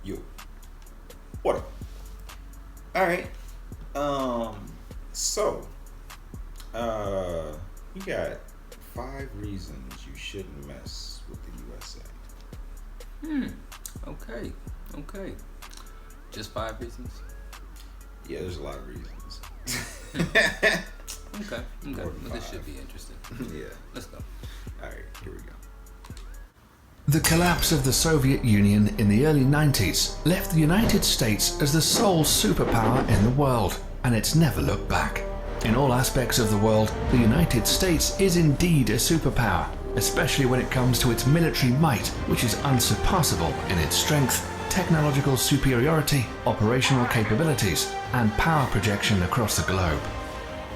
You. What up? Alright. So, you got 5 reasons you shouldn't mess with the USA. Okay. Just 5 reasons? Yeah, there's a lot of reasons. Okay. Well, this should be interesting. Yeah. Let's go. Alright, here we go. The collapse of the Soviet Union in the early 90s left the United States as the sole superpower in the world, and it's never looked back. In all aspects of the world, the United States is indeed a superpower, especially when it comes to its military might, which is unsurpassable in its strength, technological superiority, operational capabilities, and power projection across the globe.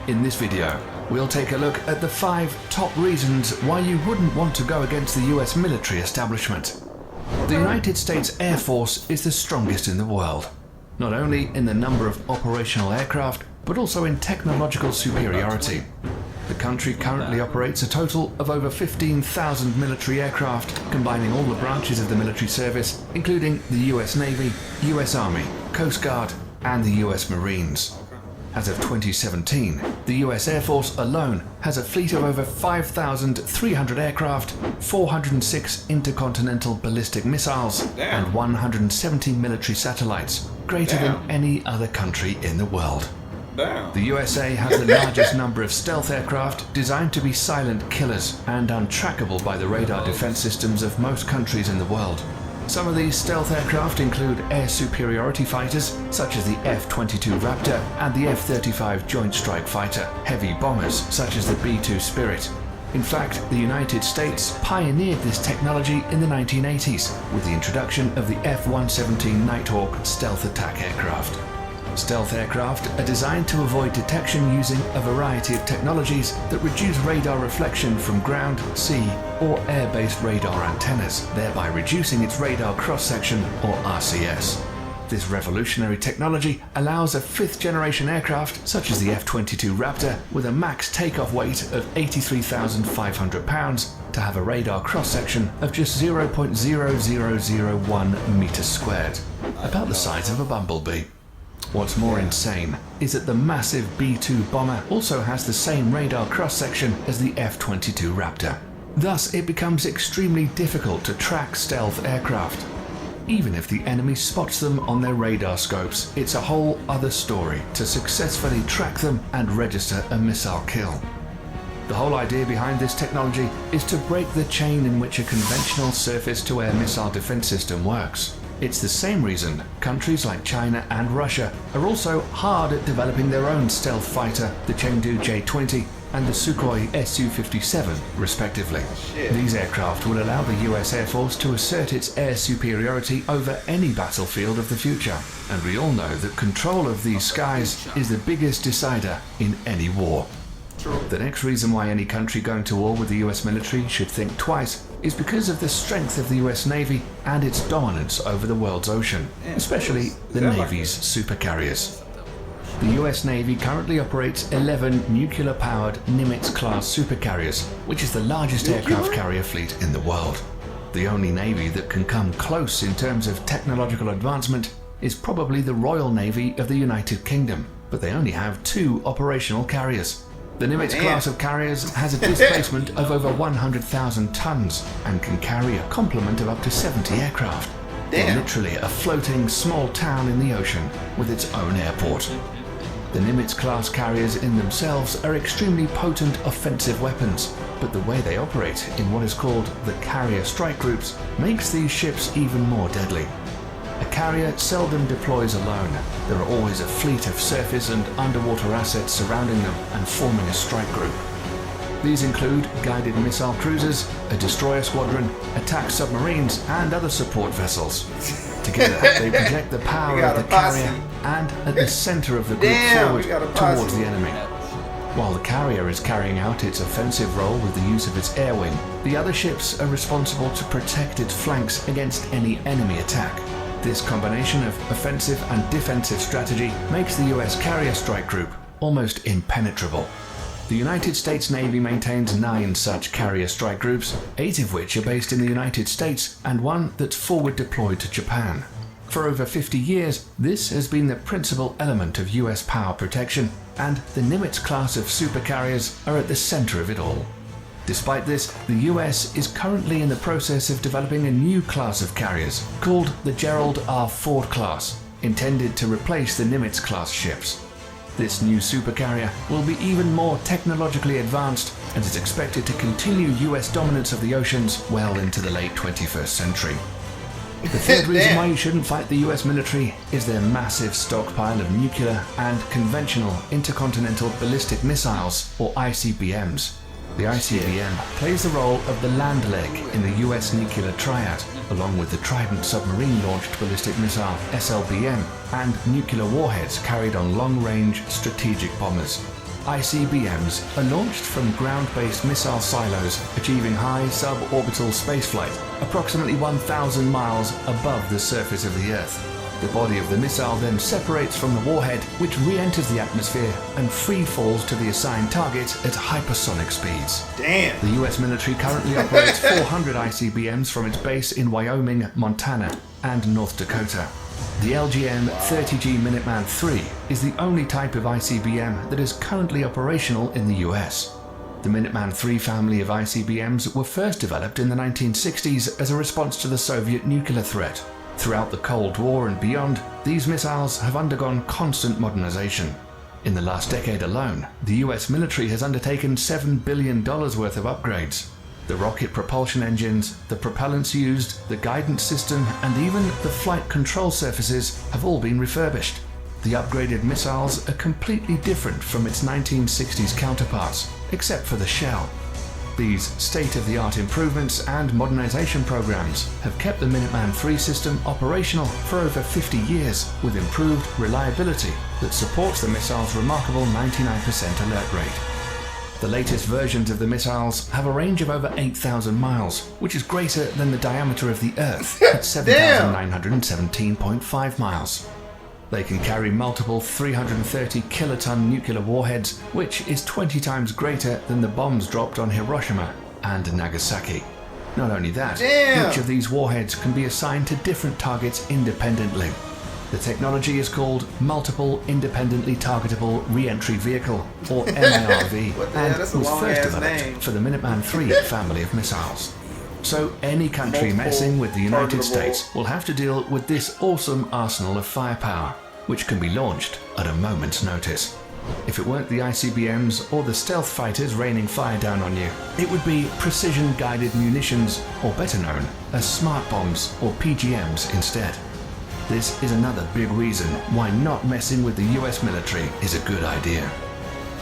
In this video, we'll take a look at the 5 top reasons why you wouldn't want to go against the US military establishment. The United States Air Force is the strongest in the world, not only in the number of operational aircraft, but also in technological superiority. The country currently operates a total of over 15,000 military aircraft, combining all the branches of the military service, including the US Navy, US Army, Coast Guard, and the US Marines. As of 2017, the US Air Force alone has a fleet of over 5,300 aircraft, 406 intercontinental ballistic missiles, and 170 military satellites, greater than any other country in the world. The USA has the largest number of stealth aircraft designed to be silent killers and untrackable by the radar defense systems of most countries in the world. Some of these stealth aircraft include air superiority fighters, such as the F-22 Raptor and the F-35 Joint Strike Fighter, heavy bombers, such as the B-2 Spirit. In fact, the United States pioneered this technology in the 1980s with the introduction of the F-117 Nighthawk stealth attack aircraft. Stealth aircraft are designed to avoid detection using a variety of technologies that reduce radar reflection from ground, sea, or air-based radar antennas, thereby reducing its radar cross-section, or RCS. This revolutionary technology allows a 5th-generation aircraft, such as the F-22 Raptor, with a max takeoff weight of 83,500 pounds, to have a radar cross-section of just 0.0001 meters squared, about the size of a bumblebee. What's more insane is that the massive B-2 bomber also has the same radar cross-section as the F-22 Raptor. Thus, it becomes extremely difficult to track stealth aircraft. Even if the enemy spots them on their radar scopes, it's a whole other story to successfully track them and register a missile kill. The whole idea behind this technology is to break the chain in which a conventional surface-to-air missile defense system works. It's the same reason countries like China and Russia are also hard at developing their own stealth fighter, the Chengdu J-20 and the Sukhoi Su-57, respectively. These aircraft will allow the US Air Force to assert its air superiority over any battlefield of the future, and we all know that control of these skies is the biggest decider in any war. The next reason why any country going to war with the US military should think twice is because of the strength of the US Navy and its dominance over the world's ocean, especially the Navy's supercarriers. The US Navy currently operates 11 nuclear-powered Nimitz-class supercarriers, which is the largest aircraft carrier fleet in the world. The only Navy that can come close in terms of technological advancement is probably the Royal Navy of the United Kingdom, but they only have 2 operational carriers. The Nimitz class of carriers has a displacement of over 100,000 tons and can carry a complement of up to 70 aircraft. They're literally a floating small town in the ocean with its own airport. The Nimitz class carriers in themselves are extremely potent offensive weapons, but the way they operate in what is called the carrier strike groups makes these ships even more deadly. A carrier seldom deploys alone. There are always a fleet of surface and underwater assets surrounding them and forming a strike group. These include guided missile cruisers, a destroyer squadron, attack submarines, and other support vessels. Together, they project the power of the carrier and at the center of the group forward towards the enemy. While the carrier is carrying out its offensive role with the use of its air wing, the other ships are responsible to protect its flanks against any enemy attack. This combination of offensive and defensive strategy makes the US Carrier Strike Group almost impenetrable. The United States Navy maintains 9 such carrier strike groups, 8 of which are based in the United States and 1 that's forward deployed to Japan. For over 50 years, this has been the principal element of US power protection, and the Nimitz class of supercarriers are at the center of it all. Despite this, the US is currently in the process of developing a new class of carriers called the Gerald R. Ford class, intended to replace the Nimitz class ships. This new supercarrier will be even more technologically advanced and is expected to continue US dominance of the oceans well into the late 21st century. The third reason why you shouldn't fight the US military is their massive stockpile of nuclear and conventional intercontinental ballistic missiles, or ICBMs. The ICBM plays the role of the land leg in the US nuclear triad, along with the Trident submarine-launched ballistic missile SLBM and nuclear warheads carried on long-range strategic bombers. ICBMs are launched from ground-based missile silos, achieving high suborbital spaceflight, approximately 1,000 miles above the surface of the Earth. The body of the missile then separates from the warhead, which re-enters the atmosphere and free falls to the assigned target at hypersonic speeds. Damn! The US military currently operates 400 ICBMs from its base in Wyoming, Montana, and North Dakota. The LGM-30G Minuteman III is the only type of ICBM that is currently operational in the US. The Minuteman III family of ICBMs were first developed in the 1960s as a response to the Soviet nuclear threat. Throughout the Cold War and beyond, these missiles have undergone constant modernization. In the last decade alone, the US military has undertaken $7 billion worth of upgrades. The rocket propulsion engines, the propellants used, the guidance system, and even the flight control surfaces have all been refurbished. The upgraded missiles are completely different from its 1960s counterparts, except for the shell. These state-of-the-art improvements and modernization programs have kept the Minuteman III system operational for over 50 years with improved reliability that supports the missile's remarkable 99% alert rate. The latest versions of the missiles have a range of over 8,000 miles, which is greater than the diameter of the Earth at 7,917.5 miles. They can carry multiple 330 kiloton nuclear warheads, which is 20 times greater than the bombs dropped on Hiroshima and Nagasaki. Not only that, each of these warheads can be assigned to different targets independently. The technology is called Multiple Independently Targetable Re-Entry Vehicle, or MIRV, and was first developed for the Minuteman III family of missiles. So any country messing with the United States will have to deal with this awesome arsenal of firepower, which can be launched at a moment's notice. If it weren't the ICBMs or the stealth fighters raining fire down on you, it would be precision-guided munitions, or better known as smart bombs or PGMs instead. This is another big reason why not messing with the US military is a good idea.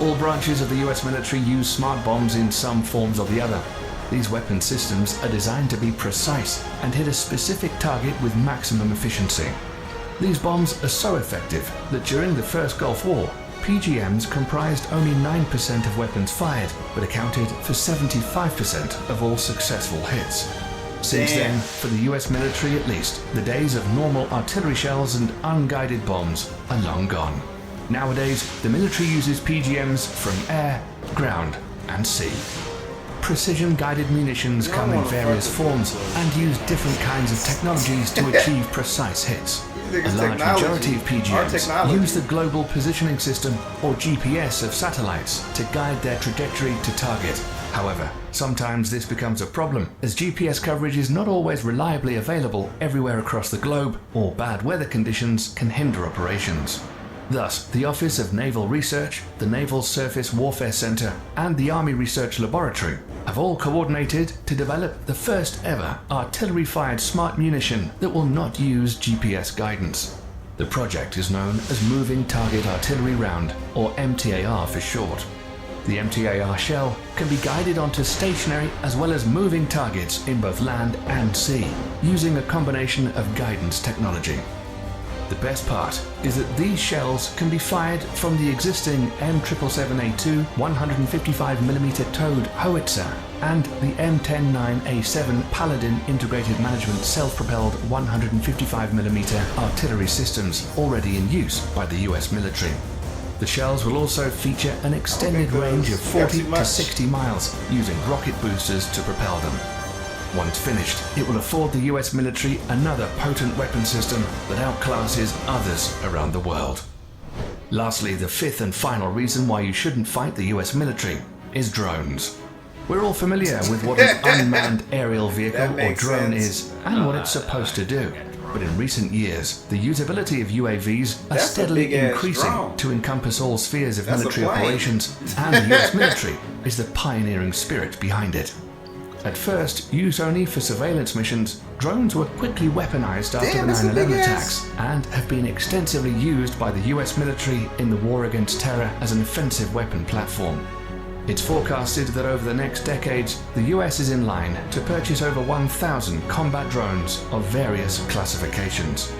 All branches of the US military use smart bombs in some forms or the other. These weapon systems are designed to be precise and hit a specific target with maximum efficiency. These bombs are so effective that during the First Gulf War, PGMs comprised only 9% of weapons fired, but accounted for 75% of all successful hits. Since then, for the US military at least, the days of normal artillery shells and unguided bombs are long gone. Nowadays, the military uses PGMs from air, ground, and sea. Precision-guided munitions come in various forms and use different kinds of technologies to achieve precise hits. A large majority of PGMs use the Global Positioning System, or GPS, of satellites to guide their trajectory to target. However, sometimes this becomes a problem, as GPS coverage is not always reliably available everywhere across the globe, or bad weather conditions can hinder operations. Thus, the Office of Naval Research, the Naval Surface Warfare Center, and the Army Research Laboratory have all coordinated to develop the first ever artillery-fired smart munition that will not use GPS guidance. The project is known as Moving Target Artillery Round, or MTAR for short. The MTAR shell can be guided onto stationary as well as moving targets in both land and sea, using a combination of guidance technology. The best part is that these shells can be fired from the existing M777A2 155mm towed howitzer and the M109A7 Paladin Integrated Management self-propelled 155mm artillery systems already in use by the US military. The shells will also feature an extended range of 40 to 60 miles using rocket boosters to propel them. Once finished, it will afford the US military another potent weapon system that outclasses others around the world. Lastly, the fifth and final reason why you shouldn't fight the US military is drones. We're all familiar with what an unmanned aerial vehicle or drone is and what it's supposed to do. But in recent years, the usability of UAVs are steadily increasing to encompass all spheres of military operations, and the US military is the pioneering spirit behind it. At first, used only for surveillance missions, drones were quickly weaponized after the 9/11 attacks and have been extensively used by the US military in the war against terror as an offensive weapon platform. It's forecasted that over the next decades, the US is in line to purchase over 1,000 combat drones of various classifications.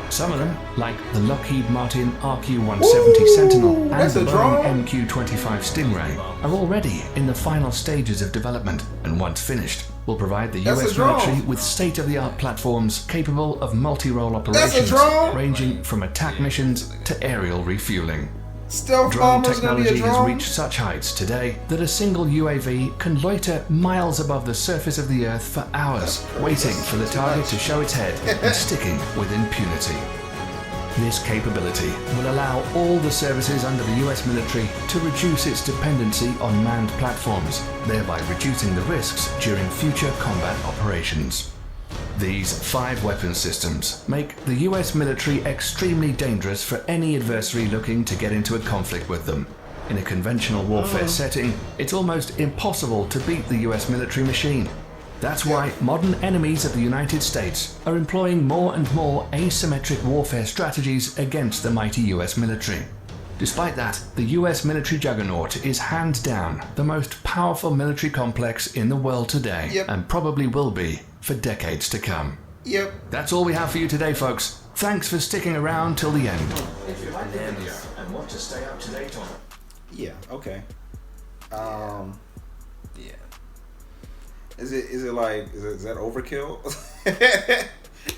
Some of them, like the Lockheed Martin RQ-170 Sentinel and the Boeing MQ-25 Stingray, are already in the final stages of development, and once finished, will provide the US military with state-of-the-art platforms capable of multi-role operations, ranging from attack missions to aerial refueling. Drone technology has reached such heights today that a single UAV can loiter miles above the surface of the Earth for hours, waiting for the target to show its head and sticking with impunity. This capability will allow all the services under the US military to reduce its dependency on manned platforms, thereby reducing the risks during future combat operations. These 5 weapon systems make the US military extremely dangerous for any adversary looking to get into a conflict with them. In a conventional warfare setting, it's almost impossible to beat the US military machine. That's why modern enemies of the United States are employing more and more asymmetric warfare strategies against the mighty US military. Despite that, the US military juggernaut is hands down the most powerful military complex in the world today, and probably will be for decades to come. That's all we have for you today, folks. Thanks for sticking around till the end. If you like the video and want to stay up to date on it. Okay. Yeah. Is that overkill?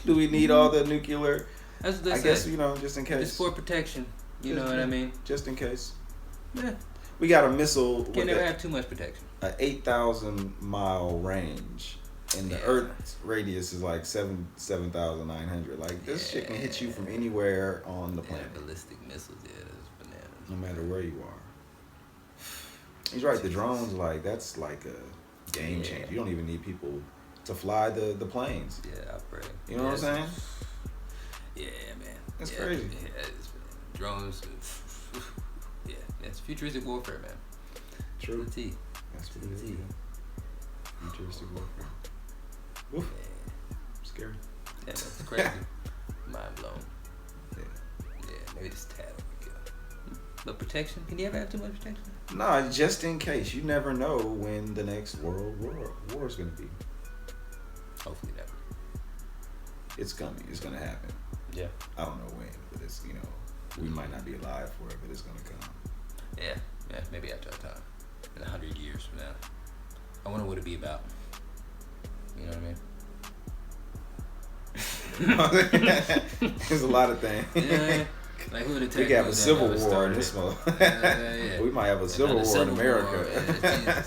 Do we need all the nuclear? That's what they I say. guess, just in case. It's for protection. You know what I mean? Just in case. Yeah. We got a missile You can never have too much protection. An 8,000 mile range, and the Earth's radius is like 7,900. Like, this shit can hit you from anywhere on the planet. Ballistic missiles, that's bananas. No matter where you are. He's right. The drones, that's like a game changer. You don't even need people to fly the planes. Yeah, I pray. You know what I'm saying? Yeah, man. That's crazy. Yeah, it's drones. Yeah, it's futuristic warfare, man. True. To the T. That's what it is. Futuristic warfare. Woof. Yeah. Scary. Yeah, that's crazy. Mind blown. Yeah. Maybe just tad overkill. But protection? Can you ever have too much protection? Nah, just in case. You never know when the next world war is going to be. Hopefully never. It's coming. It's going to happen. Yeah. I don't know when, but it's, we might not be alive for it, but it's going to come. Yeah, maybe after that time. In 100 years from now. I wonder what it'd be about. You know what I mean? There's a lot of things. Yeah. Like, who would attack? We could have a civil war in this mode. We might have a civil war in America. War. Yeah,